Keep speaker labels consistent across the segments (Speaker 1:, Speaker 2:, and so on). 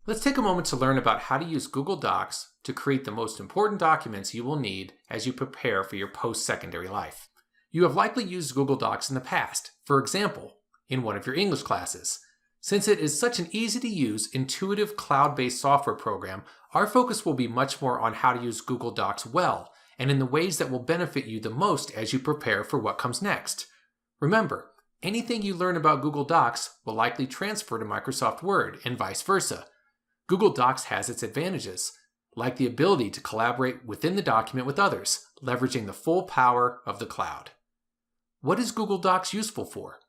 Speaker 1: Let's take a moment to learn about how to use Google Docs to create the most important documents you will need as you prepare for your post-secondary life. You have likely used Google Docs in the past, for example, in one of your English classes. Since it is such an easy-to-use, intuitive, cloud-based software program, our focus will be much more on how to use Google Docs well and in the ways that will benefit you the most as you prepare for what comes next. Remember, anything you learn about Google Docs will likely transfer to Microsoft Word and vice versa. Google Docs has its advantages, like the ability to collaborate within the document with others, leveraging the full power of the cloud. What is Google Docs useful for?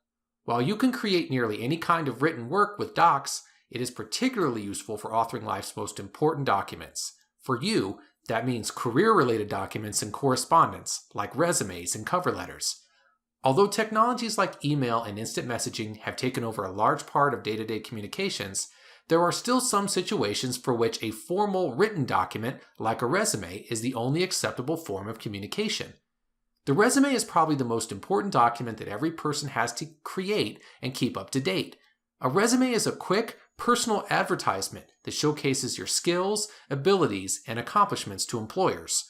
Speaker 1: While you can create nearly any kind of written work with Docs, it is particularly useful for authoring life's most important documents. For you, that means career-related documents and correspondence, like resumes and cover letters. Although technologies like email and instant messaging have taken over a large part of day-to-day communications, there are still some situations for which a formal written document, like a resume, is the only acceptable form of communication. The resume is probably the most important document that every person has to create and keep up to date. A resume is a quick, personal advertisement that showcases your skills, abilities, and accomplishments to employers.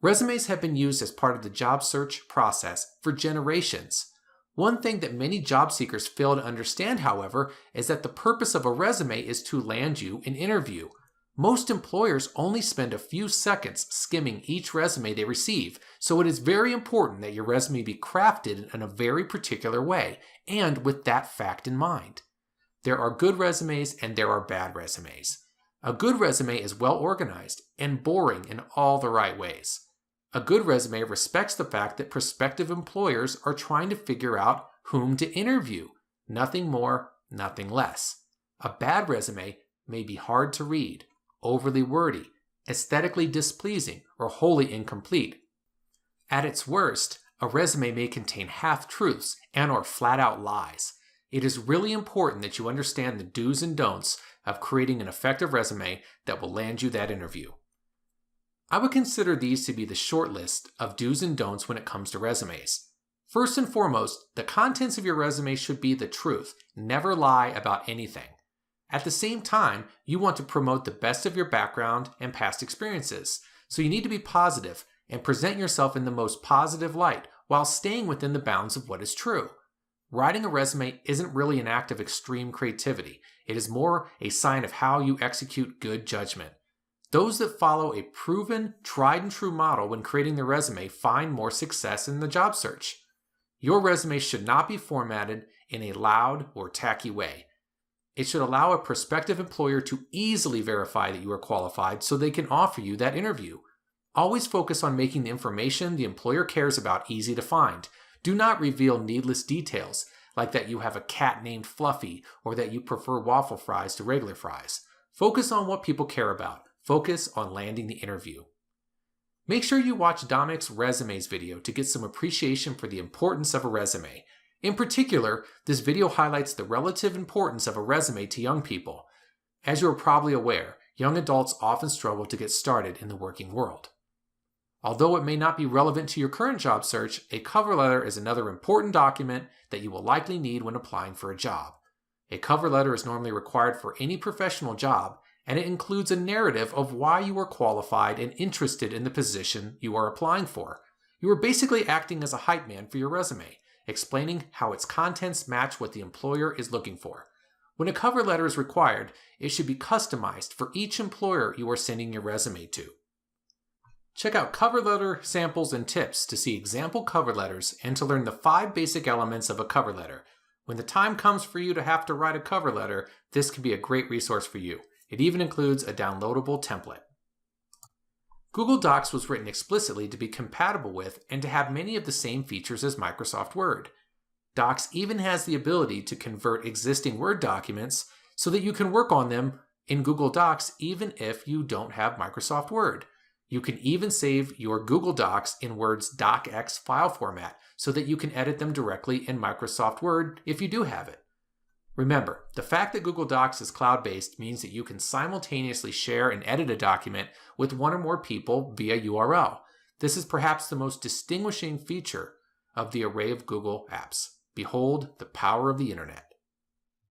Speaker 1: Resumes have been used as part of the job search process for generations. One thing that many job seekers fail to understand, however, is that the purpose of a resume is to land you an interview. Most employers only spend a few seconds skimming each resume they receive, so it is very important that your resume be crafted in a very particular way, and with that fact in mind. There are good resumes and there are bad resumes. A good resume is well organized and boring in all the right ways. A good resume respects the fact that prospective employers are trying to figure out whom to interview. Nothing more, nothing less. A bad resume may be hard to read, overly wordy, aesthetically displeasing, or wholly incomplete. At its worst, a resume may contain half-truths and/or flat-out lies. It is really important that you understand the do's and don'ts of creating an effective resume that will land you that interview. I would consider these to be the short list of do's and don'ts when it comes to resumes. First and foremost, the contents of your resume should be the truth. Never lie about anything. At the same time, you want to promote the best of your background and past experiences, so you need to be positive and present yourself in the most positive light while staying within the bounds of what is true. Writing a resume isn't really an act of extreme creativity. It is more a sign of how you execute good judgment. Those that follow a proven, tried and true model when creating their resume find more success in the job search. Your resume should not be formatted in a loud or tacky way. It should allow a prospective employer to easily verify that you are qualified so they can offer you that interview. Always focus on making the information the employer cares about easy to find. Do not reveal needless details, like that you have a cat named Fluffy or that you prefer waffle fries to regular fries. Focus on what people care about. Focus on landing the interview. Make sure you watch Domics' Resumes video to get some appreciation for the importance of a resume. In particular, this video highlights the relative importance of a resume to young people. As you are probably aware, young adults often struggle to get started in the working world. Although it may not be relevant to your current job search, a cover letter is another important document that you will likely need when applying for a job. A cover letter is normally required for any professional job, and it includes a narrative of why you are qualified and interested in the position you are applying for. You are basically acting as a hype man for your resume, explaining how its contents match what the employer is looking for. When a cover letter is required, it should be customized for each employer you are sending your resume to. Check out cover letter samples and tips to see example cover letters and to learn the 5 basic elements of a cover letter. When the time comes for you to have to write a cover letter, this can be a great resource for you. It even includes a downloadable template. Google Docs was written explicitly to be compatible with and to have many of the same features as Microsoft Word. Docs even has the ability to convert existing Word documents so that you can work on them in Google Docs even if you don't have Microsoft Word. You can even save your Google Docs in Word's docx file format so that you can edit them directly in Microsoft Word if you do have it. Remember, the fact that Google Docs is cloud-based means that you can simultaneously share and edit a document with one or more people via URL. This is perhaps the most distinguishing feature of the array of Google apps. Behold the power of the internet.